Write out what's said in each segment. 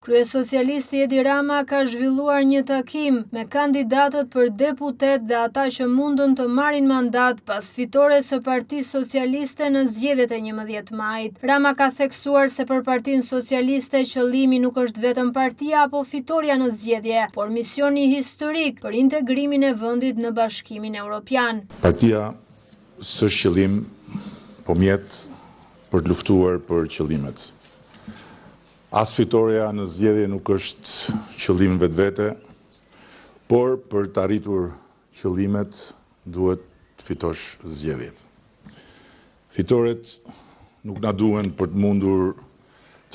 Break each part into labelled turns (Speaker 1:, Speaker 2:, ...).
Speaker 1: Kryesocialisti Edi Rama ka zhvilluar një takim me kandidatët për deputet dhe ata që mundën të marrin mandat pas fitores së Partisë Socialiste në zgjedhjet e 11 majit. Rama ka theksuar se për Partinë Socialiste qëllimi nuk është vetëm partia apo fitoria në zgjedhje, por misioni historik për integrimin e vendit në Bashkimin Evropian.
Speaker 2: Partia s'është qëllim, po mjet për të luftuar për qëllimet. As fitoria në zgjedhje nuk është qëllim vetvete, por për të arritur qëllimet duhet të fitosh zgjedhjet. Fitoret nuk na duhen për të mundur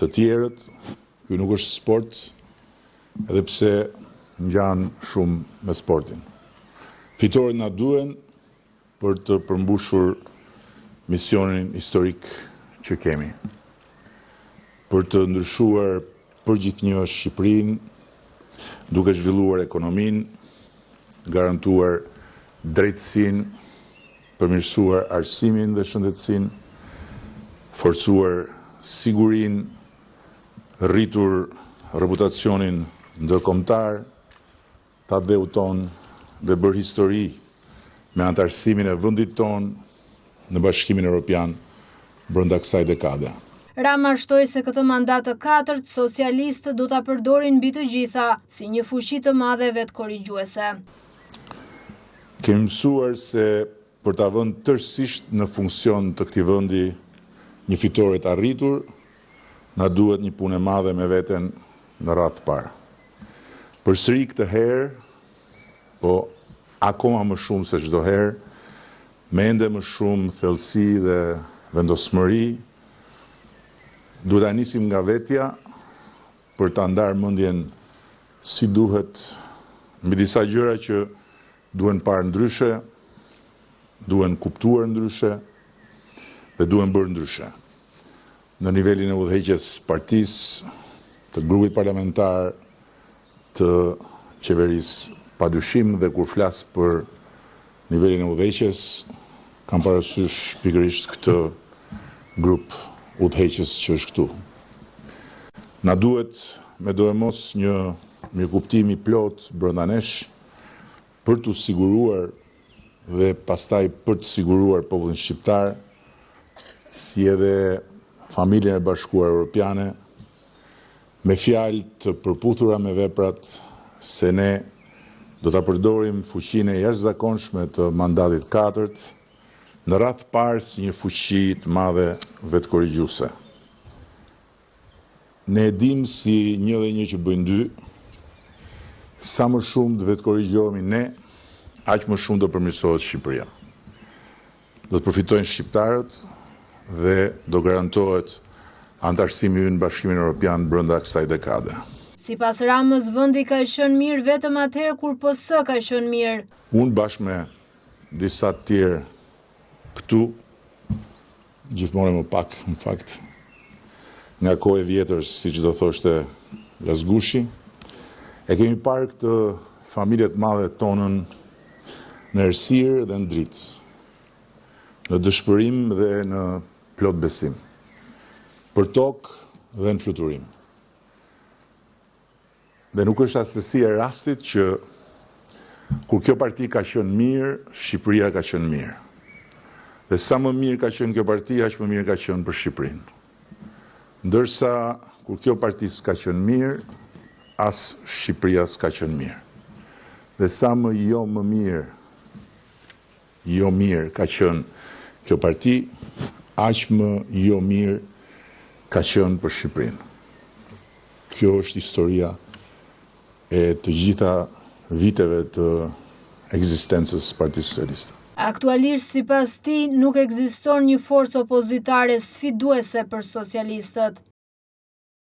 Speaker 2: të tjerët, ky nuk është sport, edhe pse ngjan shumë me sportin. Fitoret na duhen për të përmbushur misionin historik që kemi, për të ndryshuar përgjithënjërisht Shqipërinë, duke zhvilluar ekonominë, garantuar drejtësinë, përmirësuar arsimin dhe shëndetësinë, forcuar sigurinë, rritur reputacionin ndërkombëtar, ta dheuton dhe bërë histori me antarësimin e vendit tonë në Bashkimin Evropian brenda kësaj dekade.
Speaker 1: Rama shtoi se këtë mandat të katërt socialistët do ta përdorin mbi të gjitha si një fuqi të madhe vetkorrigjuese.
Speaker 2: Kemi mësuar se për ta vënë tërësisht në funksion të këtij vendi një fitore të arritur, na duhet një punë e madhe me veten në radhë të parë. Përsëri këtë herë, po akoma më shumë se çdo herë, me ende më shumë thellësi dhe vendosmëri, duhet ta nisim nga vetja për ta ndarë mendjen si duhet mbi disa gjëra që duhen parë ndryshe, duhen kuptuar ndryshe dhe duhen bërë ndryshe. Në nivelin e udhëheqjes partisë, të grupit parlamentar, të qeverisë, padyshim dhe kur flas për nivelin e udhëheqjes, kam parasysh pikërisht këtë grup udhëheqës që është këtu. Na duhet me dojmos një mirëkuptim i plot brenda nesh për të siguruar dhe pastaj për të siguruar popullin shqiptar, si edhe familjen e Bashkuar Evropiane, me fjalë të përputhura me veprat se ne do ta përdorim fuqinë e jashtëzakonshme të mandatit katërt në radhë të parë si një fuqi të madhe vetkorrigjuese. Ne e dim si 1 dhe 1 që bëjnë 2, sa më shumë të vetkorrigjohemi ne, aq më shumë do përmirësohet Shqipëria. Do të përfitojnë shqiptarët dhe do garantohet antarësimi ynë në Bashkimin Evropian brenda kësaj dekade.
Speaker 1: Sipas Ramës, vendi ka qenë mirë vetëm atëherë kur PS ka qenë mirë.
Speaker 2: Unë bashkë me disa të tjerë këtu, gjithmonë më pak, në fakt, nga kohë e vjetër, siç do thoshte Lazgushi, e kemi parë këtë familje të madhe tonën në errësirë dhe në dritë, në dëshpërim dhe në plot besim, për tokë dhe në fluturim. Dhe nuk është asesi e rastit që kur kjo parti ka qenë mirë, Shqipëria ka qenë mirë. Dhe sa më mirë ka qenë kjo parti, aq më mirë ka qenë për Shqipërinë. Ndërsa kur kjo parti s'ka qenë mirë, as Shqipëria s'ka qenë mirë. Dhe sa më jo mirë ka qenë kjo parti, aq më jo mirë ka qenë për Shqipërinë. Kjo është historia e të gjitha viteve të ekzistencës Partisë Socialiste.
Speaker 1: Aktualisht, sipas tij, nuk ekziston një forcë opozitare sfiduese për socialistët.